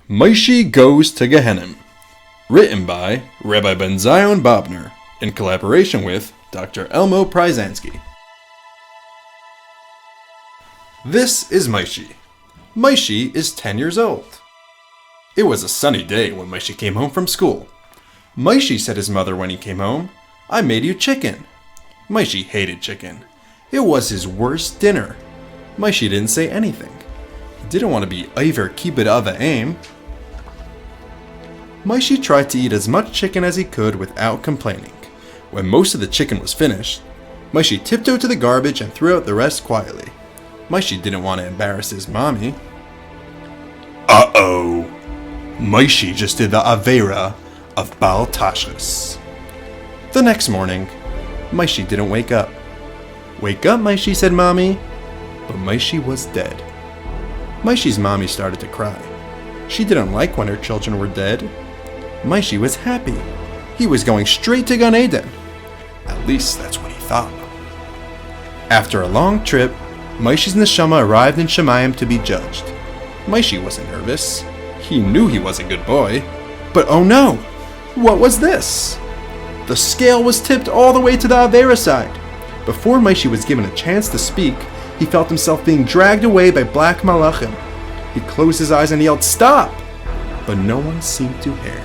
Moishy Goes to Gehinnom, written by Rabbi Ben Zion Bobner, in collaboration with Dr. Elmo Pryzansky. This is Moishy. Moishy is 10 years old. It was a sunny day when Moishy came home from school. Moishy said his mother when he came home, "I made you chicken." Moishy hated chicken. It was his worst dinner. Moishy didn't say anything. He didn't want to be Iver Kibbut Ava Aim. Moishy tried to eat as much chicken as he could without complaining. When most of the chicken was finished, Moishy tiptoed to the garbage and threw out the rest quietly. Moishy didn't want to embarrass his mommy. Uh-oh! Moishy just did the Avera of Baal Tashris. The next morning, Moishy didn't wake up. "Wake up, Moishy," said Mommy. But Moishy was dead. Moishy's mommy started to cry. She didn't like when her children were dead. Moishy was happy. He was going straight to Gan Eden. At least that's what he thought. After a long trip, Moishy's neshama arrived in Shemayim to be judged. Moishy wasn't nervous. He knew he was a good boy. But oh no! What was this? The scale was tipped all the way to the Avera side. Before Moishy was given a chance to speak, he felt himself being dragged away by black malachim. He closed his eyes and yelled, "Stop!" But no one seemed to hear.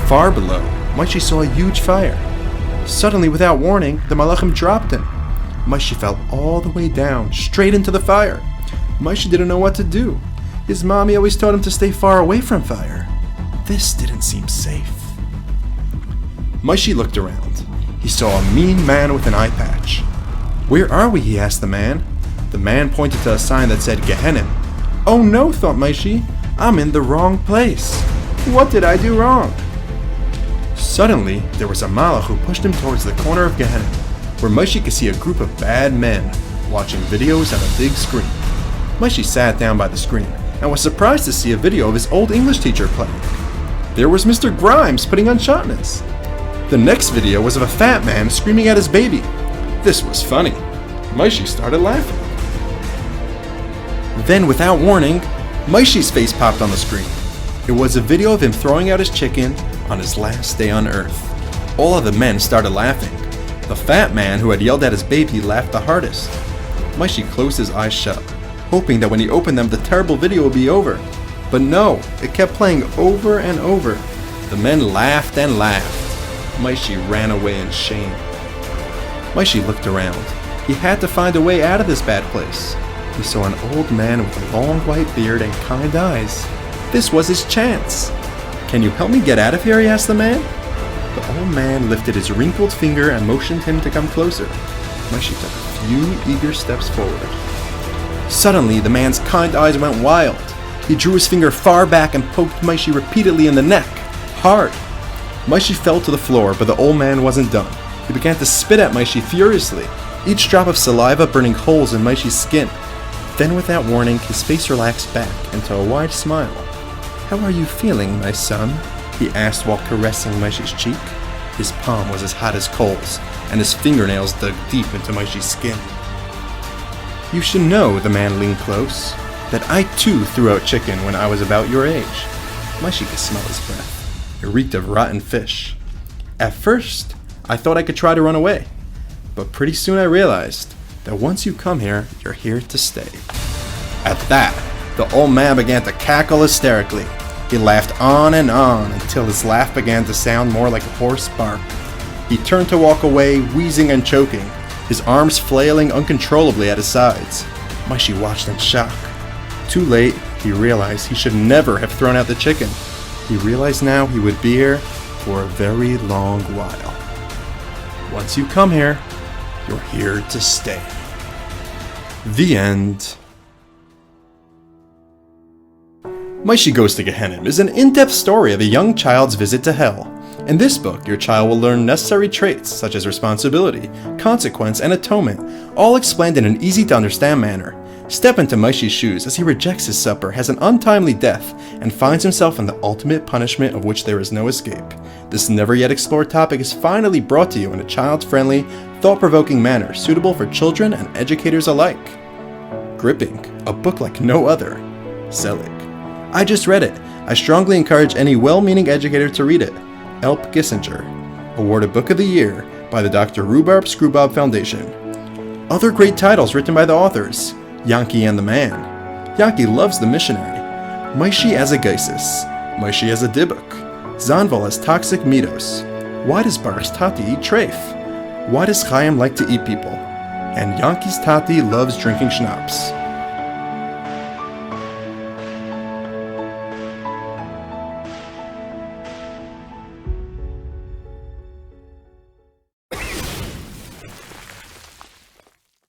Far below, Moishy saw a huge fire. Suddenly, without warning, the malachim dropped him. Moishy fell all the way down, straight into the fire. Moishy didn't know what to do. His mommy always told him to stay far away from fire. This didn't seem safe. Moishy looked around. He saw a mean man with an eye patch. "Where are we?" he asked the man. The man pointed to a sign that said Gehinnom. "Oh no," thought Moishy. "I'm in the wrong place. What did I do wrong?" Suddenly, there was a malach who pushed him towards the corner of Gehinnom, where Moishy could see a group of bad men watching videos on a big screen. Moishy sat down by the screen and was surprised to see a video of his old English teacher playing. There was Mr. Grimes putting on shatnez. The next video was of a fat man screaming at his baby. This was funny. Moishy started laughing. Then, without warning, Moishy's face popped on the screen. It was a video of him throwing out his chicken on his last day on Earth. All of the men started laughing. The fat man who had yelled at his baby laughed the hardest. Moishy closed his eyes shut, hoping that when he opened them the terrible video would be over. But no, it kept playing over and over. The men laughed and laughed. Moishy ran away in shame. Moishy looked around. He had to find a way out of this bad place. He saw an old man with a long white beard and kind eyes. This was his chance. "Can you help me get out of here?" he asked the man. The old man lifted his wrinkled finger and motioned him to come closer. Moishy took a few eager steps forward. Suddenly, the man's kind eyes went wild. He drew his finger far back and poked Moishy repeatedly in the neck. Hard. Moishy fell to the floor, but the old man wasn't done. He began to spit at Moishy furiously, each drop of saliva burning holes in Moishy's skin. Then, without warning, his face relaxed back into a wide smile. "How are you feeling, my son?" he asked while caressing Moishy's cheek. His palm was as hot as coals, and his fingernails dug deep into Moishy's skin. "You should know," the man leaned close, "that I too threw out chicken when I was about your age." Moishy could smell his breath. It reeked of rotten fish. "At first, I thought I could try to run away, but pretty soon I realized that once you come here, you're here to stay." At that, the old man began to cackle hysterically. He laughed on and on until his laugh began to sound more like a hoarse bark. He turned to walk away, wheezing and choking, his arms flailing uncontrollably at his sides. Moishy watched in shock. Too late, he realized he should never have thrown out the chicken. He realized now he would be here for a very long while. Once you come here, you're here to stay. The end. Moishy Goes to Gehinnom is an in-depth story of a young child's visit to hell. In this book, your child will learn necessary traits such as responsibility, consequence, and atonement, all explained in an easy-to-understand manner. Step into Moishy's shoes as he rejects his supper, has an untimely death, and finds himself in the ultimate punishment of which there is no escape. This never-yet-explored topic is finally brought to you in a child-friendly, thought-provoking manner suitable for children and educators alike. Gripping, a book like no other. Selig. I just read it. I strongly encourage any well-meaning educator to read it. Elp Gissinger. Awarded Book of the Year by the Dr. Rhubarb Screwbob Foundation. Other great titles written by the authors. Yankee and the Man. Yankee loves the missionary. Moishy as a Geisis. Moishy as a Dybbuk. Zanval as toxic Mitos. Why does Baruch's Tati eat treif? Why does Chaim like to eat people? And Yankee's Tati loves drinking schnapps.